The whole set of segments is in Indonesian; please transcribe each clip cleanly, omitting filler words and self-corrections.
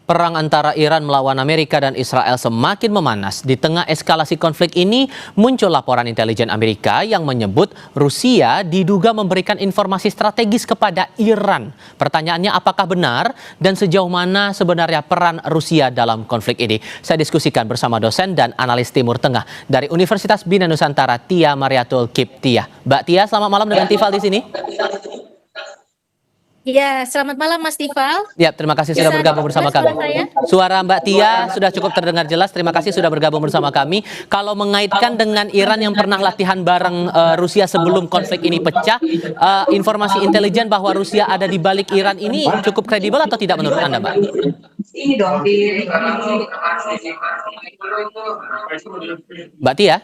Perang antara Iran melawan Amerika dan Israel semakin memanas. Di tengah eskalasi konflik ini, muncul laporan intelijen Amerika yang menyebut Rusia diduga memberikan informasi strategis kepada Iran. Pertanyaannya, apakah benar dan sejauh mana sebenarnya peran Rusia dalam konflik ini? Saya diskusikan bersama dosen dan analis Timur Tengah dari Universitas Bina Nusantara, Tia Mariatul Kiptia. Mbak Tia, selamat malam dengan Tifal di sini. Ya, selamat malam Mas Tifal. Ya, terima kasih sudah bergabung bersama kami. Suara Mbak Tia sudah cukup terdengar jelas. Terima kasih sudah bergabung bersama kami. Kalau mengaitkan dengan Iran yang pernah latihan bareng Rusia sebelum konflik ini pecah, informasi intelijen bahwa Rusia ada di balik Iran ini cukup kredibel atau tidak menurut Anda, Mbak? Mbak Tia?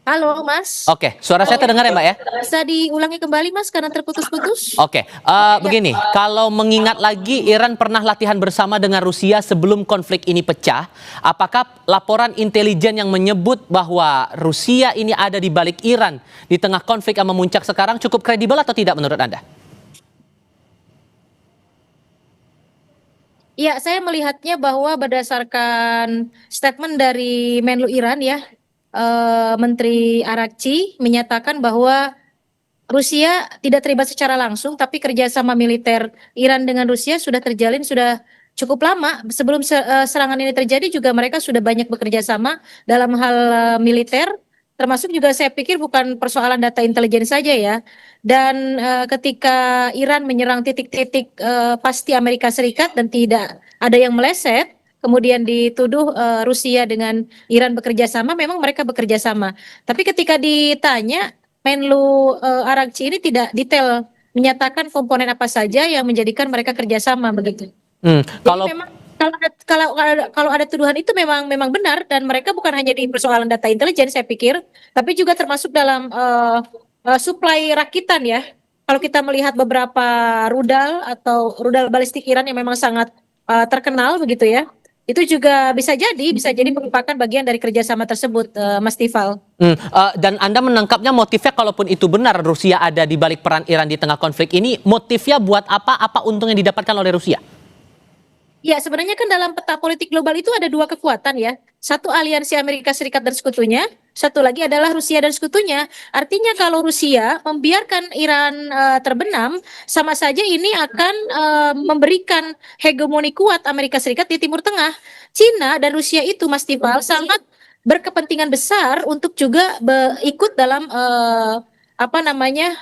Halo Mas. Oke, suara saya terdengar ya Mbak ya? Bisa diulangi kembali Mas karena terputus-putus. Oke, begini, kalau mengingat lagi Iran pernah latihan bersama dengan Rusia sebelum konflik ini pecah, apakah laporan intelijen yang menyebut bahwa Rusia ini ada di balik Iran di tengah konflik yang memuncak sekarang cukup kredibel atau tidak menurut Anda? Ya, saya melihatnya bahwa berdasarkan statement dari Menlu Iran ya, Menteri Arakci menyatakan bahwa Rusia tidak terlibat secara langsung, tapi kerjasama militer Iran dengan Rusia sudah terjalin sudah cukup lama. Sebelum serangan ini terjadi juga mereka sudah banyak bekerja sama dalam hal militer, termasuk juga saya pikir bukan persoalan data intelijen saja ya. Dan ketika Iran menyerang titik-titik pasti Amerika Serikat dan tidak ada yang meleset, kemudian dituduh Rusia dengan Iran bekerja sama, memang mereka bekerja sama. Tapi ketika ditanya, Menlu Arakci ini tidak detail menyatakan komponen apa saja yang menjadikan mereka kerjasama begitu. Kalau Jadi memang kalau ada tuduhan itu memang benar dan mereka bukan hanya di persoalan data intelijen saya pikir, tapi juga termasuk dalam suplai rakitan ya. Kalau kita melihat beberapa rudal atau rudal balistik Iran yang memang sangat terkenal begitu ya, itu juga bisa jadi merupakan bagian dari kerjasama tersebut, Mas Tifal. Dan Anda menangkapnya motifnya, kalaupun itu benar Rusia ada di balik peran Iran di tengah konflik ini, motifnya buat apa? Apa untung yang didapatkan oleh Rusia? Ya, sebenarnya kan dalam peta politik global itu ada dua kekuatan ya. Satu aliansi Amerika Serikat dan sekutunya, satu lagi adalah Rusia dan sekutunya. Artinya kalau Rusia membiarkan Iran terbenam, sama saja ini akan memberikan hegemoni kuat Amerika Serikat di Timur Tengah. Cina dan Rusia itu, Mas Tifal, sangat berkepentingan besar untuk juga ikut dalam apa namanya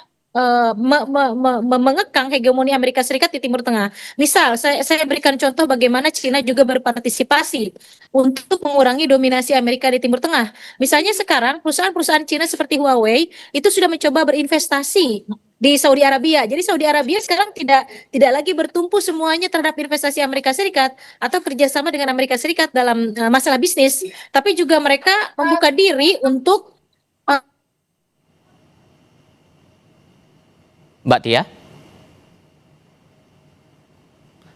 mengekang hegemoni Amerika Serikat di Timur Tengah. Misal, saya berikan contoh bagaimana Cina juga berpartisipasi untuk mengurangi dominasi Amerika di Timur Tengah. Misalnya sekarang perusahaan-perusahaan Cina seperti Huawei itu sudah mencoba berinvestasi di Saudi Arabia. Jadi Saudi Arabia sekarang tidak lagi bertumpu semuanya terhadap investasi Amerika Serikat atau kerjasama dengan Amerika Serikat dalam masalah bisnis, tapi juga mereka membuka diri untuk Mbak Tia?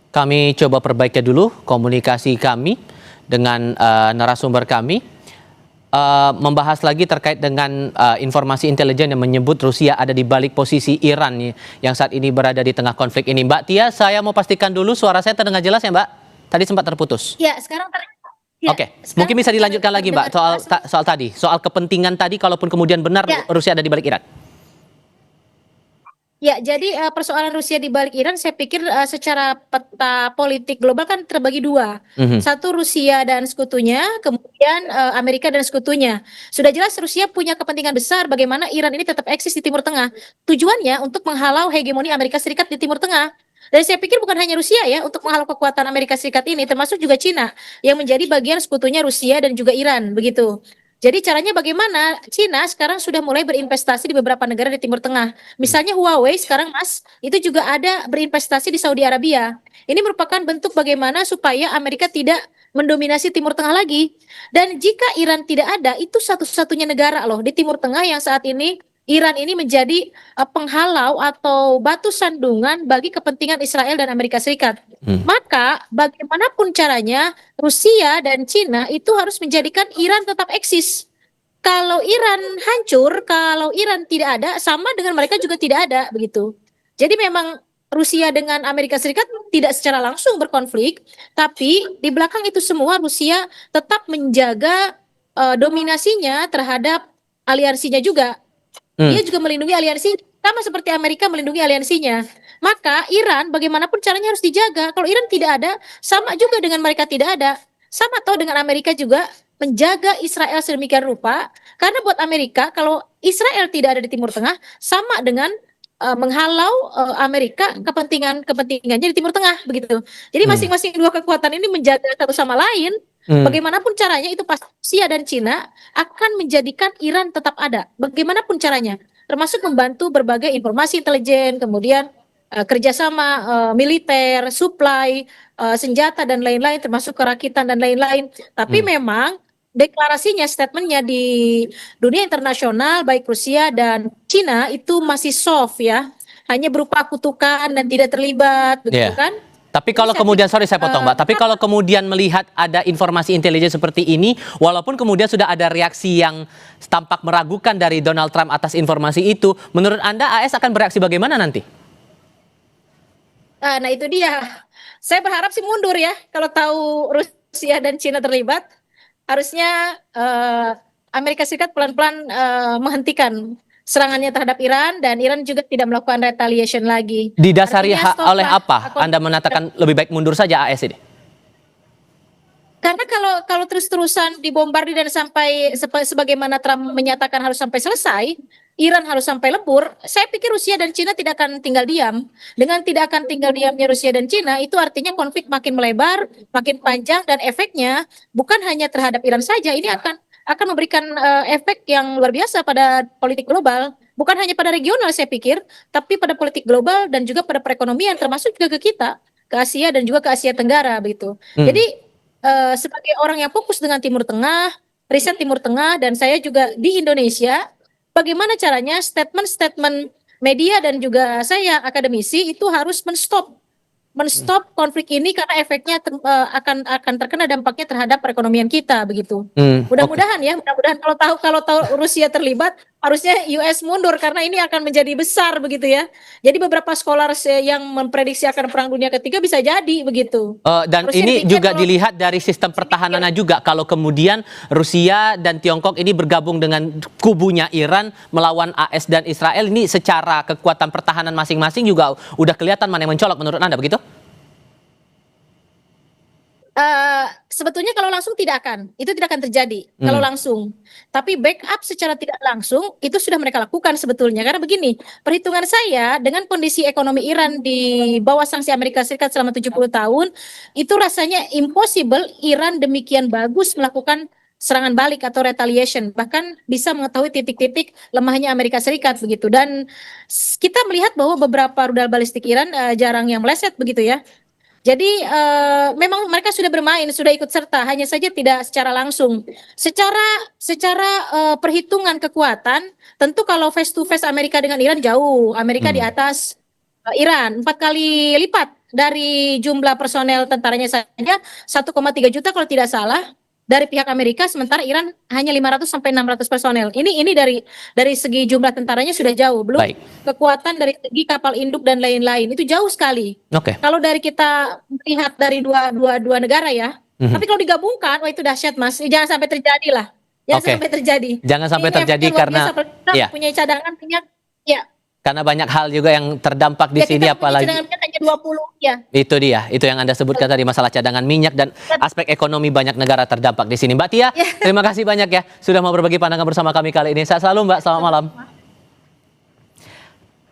Kami coba perbaiki dulu komunikasi kami dengan narasumber kami. Membahas lagi terkait dengan informasi intelijen yang menyebut Rusia ada di balik posisi Iran yang saat ini berada di tengah konflik ini. Mbak Tia, saya mau pastikan dulu suara saya terdengar jelas ya Mbak? Tadi sempat terputus. Ya, sekarang ya, Oke, mungkin bisa dilanjutkan lagi Mbak soal kepentingan tadi, kalaupun kemudian benar ya, Rusia ada di balik Iran. Ya, jadi persoalan Rusia di balik Iran saya pikir secara peta politik global kan terbagi dua. Satu Rusia dan sekutunya, kemudian Amerika dan sekutunya. Sudah jelas Rusia punya kepentingan besar bagaimana Iran ini tetap eksis di Timur Tengah. Tujuannya untuk menghalau hegemoni Amerika Serikat di Timur Tengah. Dan saya pikir bukan hanya Rusia ya untuk menghalau kekuatan Amerika Serikat ini, termasuk juga Cina yang menjadi bagian sekutunya Rusia dan juga Iran, begitu. Jadi caranya bagaimana? Cina sekarang sudah mulai berinvestasi di beberapa negara di Timur Tengah. Misalnya Huawei sekarang Mas, itu juga ada berinvestasi di Saudi Arabia. Ini merupakan bentuk bagaimana supaya Amerika tidak mendominasi Timur Tengah lagi. Dan jika Iran tidak ada, itu satu-satunya negara loh di Timur Tengah yang saat ini Iran ini menjadi penghalau atau batu sandungan bagi kepentingan Israel dan Amerika Serikat. Maka bagaimanapun caranya Rusia dan Cina itu harus menjadikan Iran tetap eksis. Kalau Iran hancur, kalau Iran tidak ada, sama dengan mereka juga tidak ada begitu. Jadi memang Rusia dengan Amerika Serikat tidak secara langsung berkonflik, tapi di belakang itu semua Rusia tetap menjaga dominasinya terhadap aliansinya juga. Dia juga melindungi aliansi sama seperti Amerika melindungi aliansinya. Maka Iran bagaimanapun caranya harus dijaga. Kalau Iran tidak ada, sama juga dengan mereka tidak ada. Sama atau dengan Amerika juga menjaga Israel sedemikian rupa. Karena buat Amerika kalau Israel tidak ada di Timur Tengah sama dengan menghalau Amerika kepentingannya di Timur Tengah begitu. Jadi masing-masing dua kekuatan ini menjaga satu sama lain. Bagaimanapun caranya itu pasti Rusia dan Cina akan menjadikan Iran tetap ada. Bagaimanapun caranya, termasuk membantu berbagai informasi intelijen, kemudian kerjasama militer, supply senjata dan lain-lain, termasuk kerakitan dan lain-lain. Tapi memang deklarasinya, statementnya di dunia internasional baik Rusia dan Cina itu masih soft ya, hanya berupa kutukan dan tidak terlibat, begitu kan? Tapi kalau kemudian, sorry saya potong Mbak, tapi kalau kemudian melihat ada informasi intelijen seperti ini, walaupun kemudian sudah ada reaksi yang tampak meragukan dari Donald Trump atas informasi itu, menurut Anda AS akan bereaksi bagaimana nanti? Nah itu dia, saya berharap sih mundur ya, kalau tahu Rusia dan Cina terlibat, harusnya Amerika Serikat pelan-pelan menghentikan serangannya terhadap Iran dan Iran juga tidak melakukan retaliation lagi. Didasari oleh Artinya apa Anda mengatakan lebih baik mundur saja AS ini? Karena kalau terus-terusan dibombardir dan sampai sebagaimana Trump menyatakan harus sampai selesai, Iran harus sampai lebur, saya pikir Rusia dan Cina tidak akan tinggal diam. Dengan tidak akan tinggal diamnya Rusia dan Cina, itu artinya konflik makin melebar, makin panjang, dan efeknya bukan hanya terhadap Iran saja, ini akan memberikan efek yang luar biasa pada politik global. Bukan hanya pada regional saya pikir, tapi pada politik global dan juga pada perekonomian, termasuk juga ke kita, ke Asia dan juga ke Asia Tenggara begitu. Jadi sebagai orang yang fokus dengan Timur Tengah, riset Timur Tengah, dan saya juga di Indonesia, bagaimana caranya statement-statement media dan juga saya akademisi itu harus menstop konflik ini karena efeknya akan terkena dampaknya terhadap perekonomian kita begitu. Mudah-mudahan ya, mudah-mudahan kalau tahu Rusia terlibat harusnya US mundur karena ini akan menjadi besar begitu ya. Jadi beberapa scholars yang memprediksi akan perang dunia ketiga bisa jadi begitu. Dan Rusia ini juga kalau dilihat dari sistem pertahanannya juga. Kalau kemudian Rusia dan Tiongkok ini bergabung dengan kubunya Iran melawan AS dan Israel, ini secara kekuatan pertahanan masing-masing juga udah kelihatan mana yang mencolok menurut Anda begitu? Sebetulnya kalau langsung tidak akan, itu tidak akan terjadi kalau langsung. Tapi backup secara tidak langsung itu sudah mereka lakukan sebetulnya. Karena begini, perhitungan saya dengan kondisi ekonomi Iran di bawah sanksi Amerika Serikat selama 70 tahun, itu rasanya impossible Iran demikian bagus melakukan serangan balik atau retaliation, bahkan bisa mengetahui titik-titik lemahnya Amerika Serikat begitu. Dan kita melihat bahwa beberapa rudal balistik Iran jarang yang meleset begitu ya. Jadi memang mereka sudah bermain, sudah ikut serta, hanya saja tidak secara langsung. Secara perhitungan kekuatan, tentu kalau face to face Amerika dengan Iran jauh, Amerika di atas Iran 4 kali lipat dari jumlah personel tentaranya saja 1,3 juta kalau tidak salah dari pihak Amerika, sementara Iran hanya 500 sampai 600 personel. Ini dari segi jumlah tentaranya sudah jauh, belum kekuatan dari segi kapal induk dan lain-lain itu jauh sekali. Kalau dari kita melihat dari dua negara ya, tapi kalau digabungkan, wah itu dahsyat Mas. Jangan sampai terjadi lah, sampai terjadi. Jangan sampai terjadi karena punya cadangan minyak, ya. Karena banyak hal juga yang terdampak di sini, apalagi cadangan minyak hanya 20 ya. Itu dia, itu yang Anda sebutkan tadi, masalah cadangan minyak dan aspek ekonomi banyak negara terdampak di sini. Mbak Tia, terima kasih banyak ya sudah mau berbagi pandangan bersama kami kali ini. Sehat selalu Mbak, selamat malam.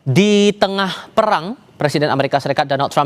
Di tengah perang, Presiden Amerika Serikat Donald Trump